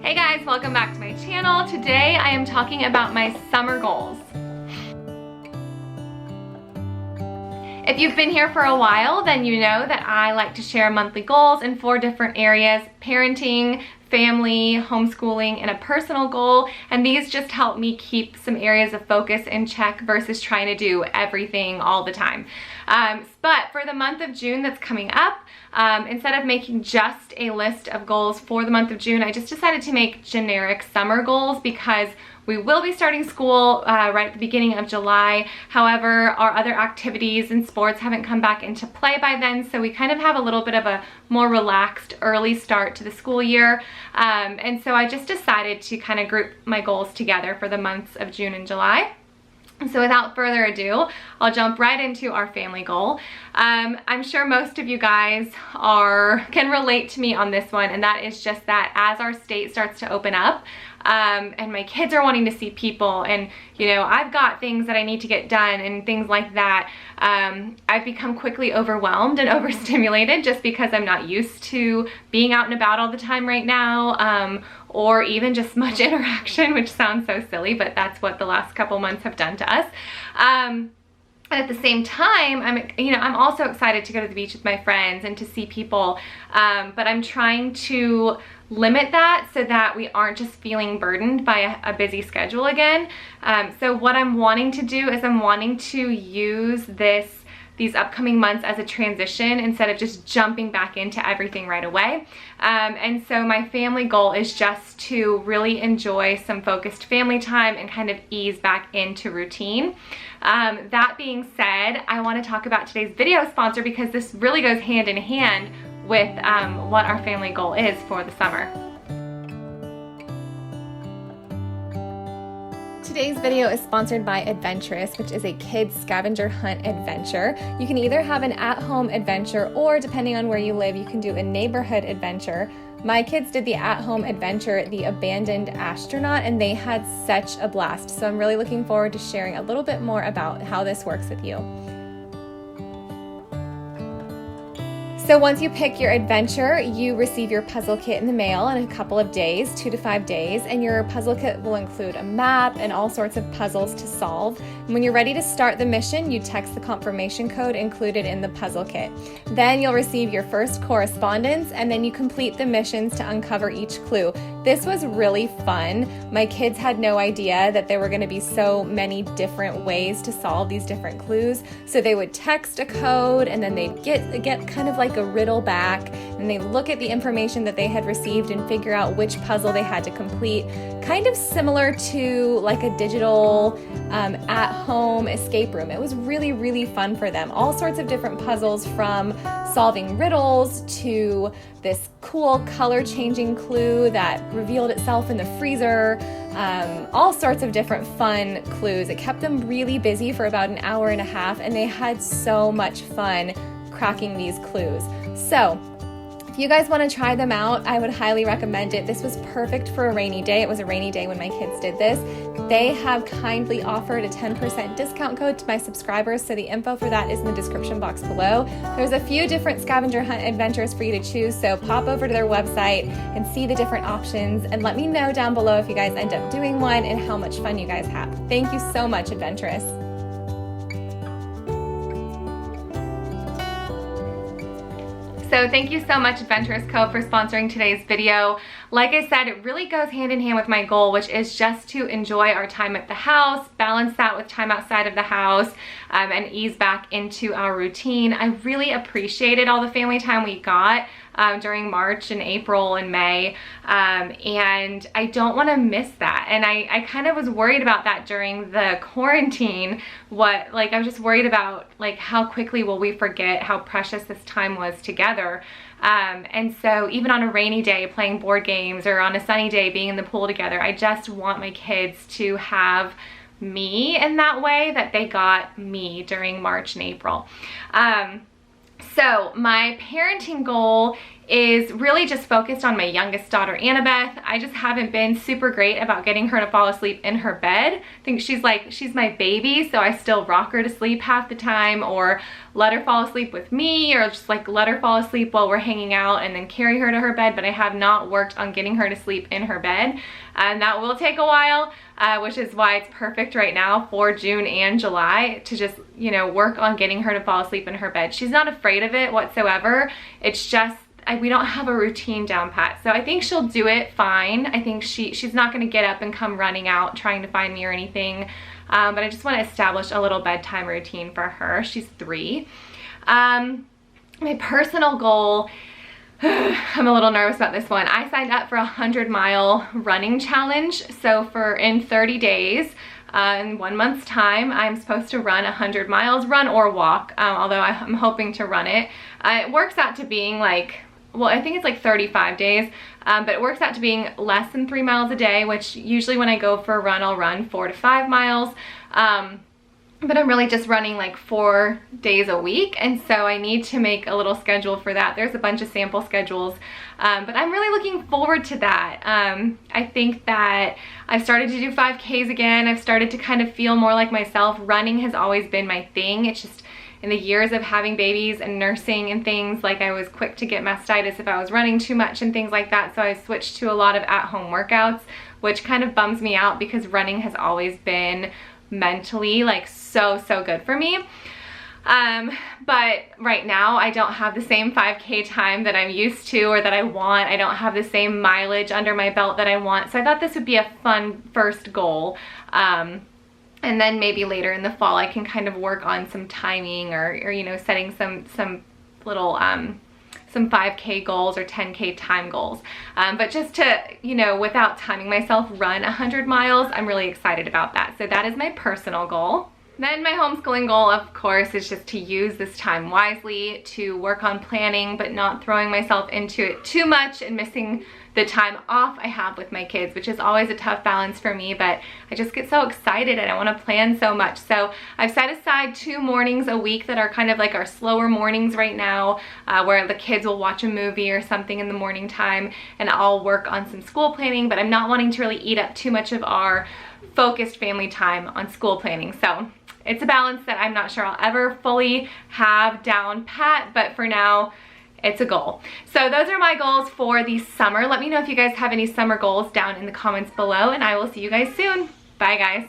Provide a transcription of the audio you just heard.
Hey guys, welcome back to my channel. Today I am talking about my summer goals. If you've been here for a while, then you know that I like to share monthly goals in 4 different areas: parenting, family, homeschooling, and a personal goal. And these just help me keep some areas of focus in check versus trying to do everything all the time. But for the month of June that's coming up, instead of making just a list of goals for the month of June, I just decided to make generic summer goals because we will be starting school right at the beginning of July. However, our other activities and sports haven't come back into play by then, so we kind of have a little bit of a more relaxed early start to the school year. And so I just decided to kind of group my goals together for the months of June and July. So without further ado, I'll jump right into our family goal. I'm sure most of you guys can relate to me on this one, and that is just that as our state starts to open up, and my kids are wanting to see people, and you know, I've got things that I need to get done and things like that, I've become quickly overwhelmed and overstimulated just because I'm not used to being out and about all the time right now, or even just much interaction, which sounds so silly, but that's what the last couple months have done to us. And at the same time, I'm also excited to go to the beach with my friends and to see people, but I'm trying to limit that so that we aren't just feeling burdened by a busy schedule again. So what I'm wanting to do is I'm wanting to use these upcoming months as a transition instead of just jumping back into everything right away. And so my family goal is just to really enjoy some focused family time and kind of ease back into routine. That being said, I want to talk about today's video sponsor because this really goes hand in hand with what our family goal is for the summer. Today's video is sponsored by Adventurous, which is a kids scavenger hunt adventure. You can either have an at-home adventure or, depending on where you live, you can do a neighborhood adventure. My kids did the at-home adventure, The Abandoned Astronaut, and they had such a blast. So I'm really looking forward to sharing a little bit more about how this works with you. So once you pick your adventure, you receive your puzzle kit in the mail in a couple of days, 2 to 5 days, and your puzzle kit will include a map and all sorts of puzzles to solve. And when you're ready to start the mission, you text the confirmation code included in the puzzle kit. Then you'll receive your first correspondence, and then you complete the missions to uncover each clue. This was really fun. My kids had no idea that there were going to be so many different ways to solve these different clues. So they would text a code, and then they'd get kind of like a riddle back, and they look at the information that they had received and figure out which puzzle they had to complete. Kind of similar to like a digital at-home escape room. It was really, really fun for them. All sorts of different puzzles, from solving riddles to this cool color-changing clue that revealed itself in the freezer. All sorts of different fun clues. It kept them really busy for about an hour and a half, and they had so much fun cracking these clues. So if you guys want to try them out, I would highly recommend it. This was perfect for a rainy day. It was a rainy day when my kids did this. They have kindly offered a 10% discount code to my subscribers, so the info for that is in the description box below. There's a few different scavenger hunt adventures for you to choose, so pop over to their website and see the different options, and let me know down below if you guys end up doing one and how much fun you guys have. Thank you so much, Adventurous. So thank you so much, Adventurous Co., for sponsoring today's video. Like I said, it really goes hand in hand with my goal, which is just to enjoy our time at the house, balance that with time outside of the house, and ease back into our routine. I really appreciated all the family time we got during March and April and May, and I don't want to miss that. And I kind of was worried about that during the quarantine. I was just worried about how quickly will we forget how precious this time was together. And so even on a rainy day playing board games, or on a sunny day being in the pool together, I just want my kids to have me in that way that they got me during March and April. So my parenting goal is really just focused on my youngest daughter, Annabeth. I just haven't been super great about getting her to fall asleep in her bed. I think she's my baby, so I still rock her to sleep half the time, or let her fall asleep with me, or just like let her fall asleep while we're hanging out and then carry her to her bed, but I have not worked on getting her to sleep in her bed. And that will take a while, which is why it's perfect right now for June and July to just, you know, work on getting her to fall asleep in her bed. She's not afraid of it whatsoever. It's just, we don't have a routine down pat. So I think she'll do it fine. I think she's not gonna get up and come running out trying to find me or anything. But I just wanna establish a little bedtime routine for her. She's 3. My personal goal, I'm a little nervous about this one. I signed up for a 100-mile running challenge. So in 30 days, in 1 month's time, I'm supposed to run 100 miles, run or walk, although I'm hoping to run it. It works out to being like, well, I think it's like 35 days, but it works out to being less than 3 miles a day, which usually when I go for a run, I'll run 4 to 5 miles. But I'm really just running like 4 days a week, and so I need to make a little schedule for that. There's a bunch of sample schedules, but I'm really looking forward to that. I think that I've started to do 5Ks again. I've started to kind of feel more like myself. Running has always been my thing. It's just in the years of having babies and nursing and things, like I was quick to get mastitis if I was running too much and things like that, so I switched to a lot of at-home workouts, which kind of bums me out because running has always been mentally like so good for me. But right now I don't have the same 5K time that I'm used to or that I want. I don't have the same mileage under my belt that I want, so I thought this would be a fun first goal. And then maybe later in the fall I can kind of work on some timing or you know, setting some little some 5K goals or 10K time goals. But just to, you know, without timing myself, run 100 miles, I'm really excited about that. So that is my personal goal. Then my homeschooling goal, of course, is just to use this time wisely, to work on planning, but not throwing myself into it too much and missing the time off I have with my kids, which is always a tough balance for me, but I just get so excited and I want to plan so much. So I've set aside 2 mornings a week that are kind of like our slower mornings right now, where the kids will watch a movie or something in the morning time, and I'll work on some school planning, but I'm not wanting to really eat up too much of our focused family time on school planning. So it's a balance that I'm not sure I'll ever fully have down pat, but for now, it's a goal. So those are my goals for the summer. Let me know if you guys have any summer goals down in the comments below, and I will see you guys soon. Bye, guys.